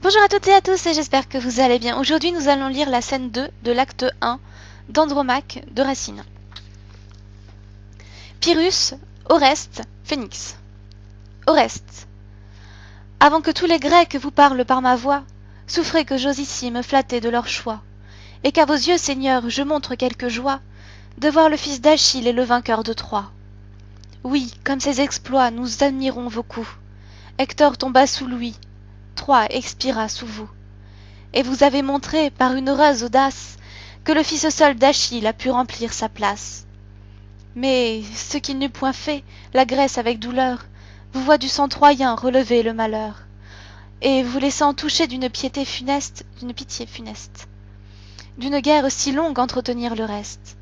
Bonjour à toutes et à tous et j'espère que vous allez bien. Aujourd'hui nous allons lire la scène 2 de l'acte 1 d'Andromaque de Racine. Pyrrhus, Oreste, Phénix. Oreste. Avant que tous les Grecs vous parlent par ma voix, souffrez que j'ose ici me flatter de leur choix, et qu'à vos yeux, Seigneur, je montre quelque joie de voir le fils d'Achille et le vainqueur de Troie. Oui, comme ses exploits, nous admirons vos coups. Hector tomba sous lui, Troie expira sous vous. Et vous avez montré, par une heureuse audace, que le fils seul d'Achille a pu remplir sa place. Mais, ce qu'il n'eût point fait, la Grèce avec douleur, vous voit du sang troyen relever le malheur, et vous laissant toucher d'une pitié funeste, d'une guerre si longue entretenir le reste.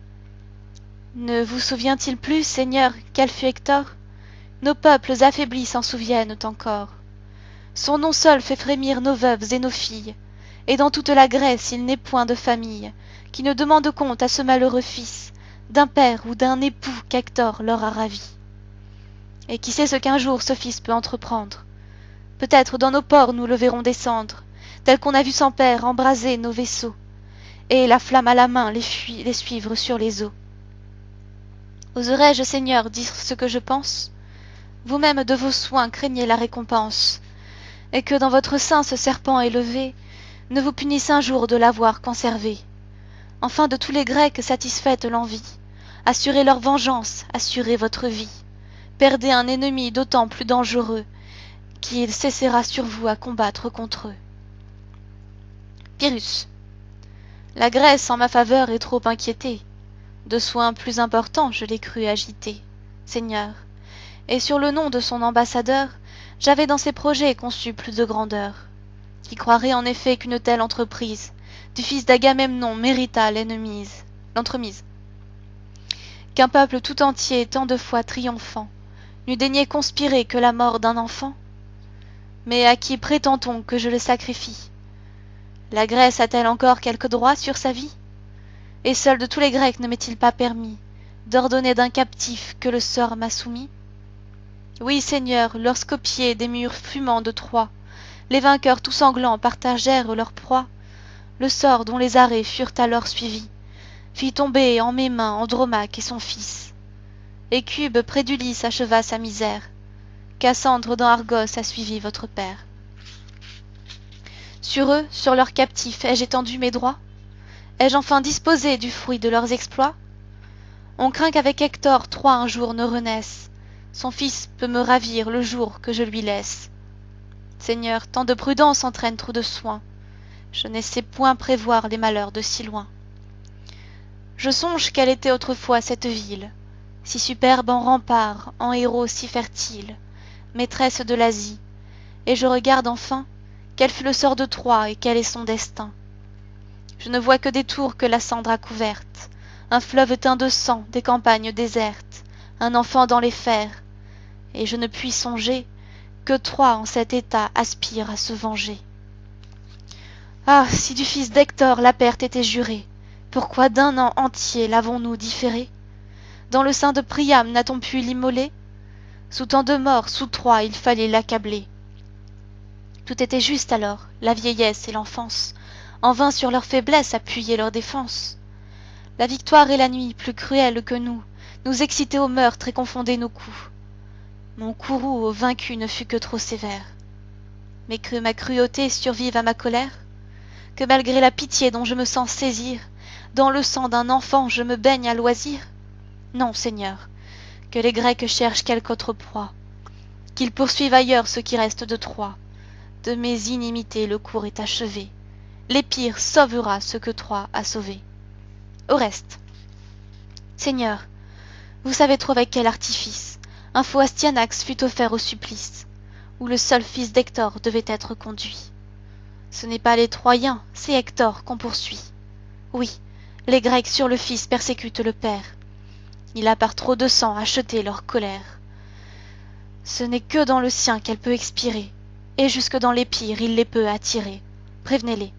Ne vous souvient-il plus, Seigneur, quel fut Hector? Nos peuples affaiblis s'en souviennent encore. Son nom seul fait frémir nos veuves et nos filles, et dans toute la Grèce il n'est point de famille qui ne demande compte à ce malheureux fils d'un père ou d'un époux qu'Hector leur a ravi. Et qui sait ce qu'un jour ce fils peut entreprendre? Peut-être dans nos ports nous le verrons descendre, tel qu'on a vu son père embraser nos vaisseaux, et la flamme à la main les suivre sur les eaux. Oserais-je, Seigneur, dire ce que je pense? Vous-même de vos soins craignez la récompense, et que dans votre sein ce serpent élevé ne vous punisse un jour de l'avoir conservé. Enfin de tous les Grecs satisfaites l'envie, assurez leur vengeance, assurez votre vie. Perdez un ennemi d'autant plus dangereux qu'il cessera sur vous à combattre contre eux. Pyrrhus. La Grèce en ma faveur est trop inquiétée. De soins plus importants je l'ai cru agitée, Seigneur, et sur le nom de son ambassadeur, j'avais dans ses projets conçu plus de grandeur. Qui croirait en effet qu'une telle entreprise du fils d'Agamemnon méritât l'entremise? Qu'un peuple tout entier, tant de fois triomphant, n'eût daigné conspirer que la mort d'un enfant? Mais à qui prétend-on que je le sacrifie? La Grèce a-t-elle encore quelque droit sur sa vie? Et seul de tous les Grecs ne m'est-il pas permis d'ordonner d'un captif que le sort m'a soumis? Oui, Seigneur, lorsqu'au pied des murs fumants de Troie, les vainqueurs tout sanglants partagèrent leur proie, le sort dont les arrêts furent alors suivis fit tomber en mes mains Andromaque et son fils. Écube près d'Ulysse acheva sa misère, Cassandre dans Argos a suivi votre père. Sur eux, sur leurs captifs, ai-je étendu mes droits? Ai-je enfin disposé du fruit de leurs exploits? On craint qu'avec Hector Troie un jour ne renaisse, son fils peut me ravir le jour que je lui laisse. Seigneur, tant de prudence entraîne trop de soin, je ne sais point prévoir les malheurs de si loin. Je songe quelle était autrefois cette ville, si superbe en remparts, en héros si fertile, maîtresse de l'Asie, et je regarde enfin quel fut le sort de Troie et quel est son destin. Je ne vois que des tours que la cendre a couvertes, un fleuve teint de sang, des campagnes désertes, un enfant dans les fers, et je ne puis songer que Troie en cet état aspire à se venger. Ah, si du fils d'Hector la perte était jurée, pourquoi d'un an entier l'avons-nous différé? Dans le sein de Priam n'a-t-on pu l'immoler? Sous tant de morts, sous Troie il fallait l'accabler. Tout était juste alors, la vieillesse et l'enfance, en vain sur leur faiblesse appuyaient leur défense. La victoire et la nuit, plus cruelles que nous excitaient au meurtre et confondaient nos coups. Mon courroux au vaincu ne fut que trop sévère. Mais que ma cruauté survive à ma colère? Que malgré la pitié dont je me sens saisir, dans le sang d'un enfant je me baigne à loisir? Non, Seigneur, que les Grecs cherchent quelque autre proie, qu'ils poursuivent ailleurs ce qui reste de Troie. De mes inimités le cours est achevé, l'Épire sauvera ce que Troie a sauvé. Oreste. Seigneur, vous savez trop avec quel artifice un faux Astyanax fut offert au supplice, où le seul fils d'Hector devait être conduit. Ce n'est pas les Troyens, c'est Hector qu'on poursuit. Oui, les Grecs sur le fils persécutent le père. Il a par trop de sang acheté leur colère. Ce n'est que dans le sien qu'elle peut expirer, et jusque dans les pires il les peut attirer. Prévenez-les.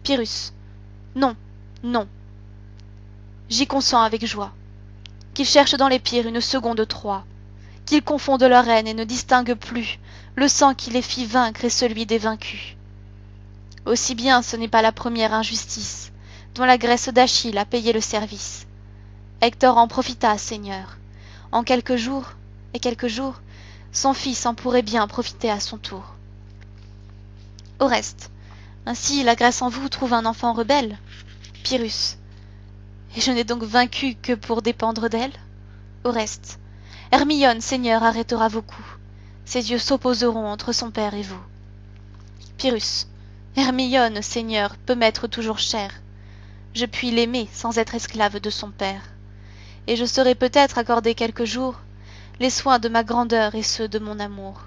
Pyrrhus. Non, non. J'y consens avec joie. Qu'ils cherchent dans les pires une seconde Troie, qu'ils confondent leur haine et ne distinguent plus le sang qui les fit vaincre et celui des vaincus. Aussi bien ce n'est pas la première injustice, dont la graisse d'Achille a payé le service. Hector en profita, Seigneur. En quelques jours, son fils en pourrait bien profiter à son tour. Au reste, ainsi la Grèce en vous trouve un enfant rebelle, Pyrrhus, et je n'ai donc vaincu que pour dépendre d'elle. Au reste, Hermione, Seigneur, arrêtera vos coups. Ses yeux s'opposeront entre son père et vous. Pyrrhus, Hermione, Seigneur, peut m'être toujours chère. Je puis l'aimer sans être esclave de son père. Et je saurai peut-être accorder quelques jours les soins de ma grandeur et ceux de mon amour.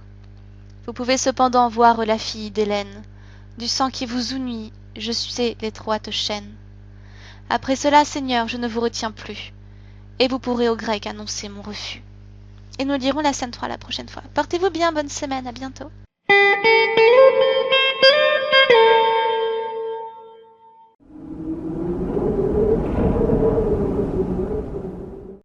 Vous pouvez cependant voir la fille d'Hélène. Du sang qui vous unit, je sais l'étroite chaîne. Après cela, Seigneur, je ne vous retiens plus, et vous pourrez aux Grecs annoncer mon refus. Et nous lirons la scène 3 la prochaine fois. Portez-vous bien, bonne semaine, à bientôt.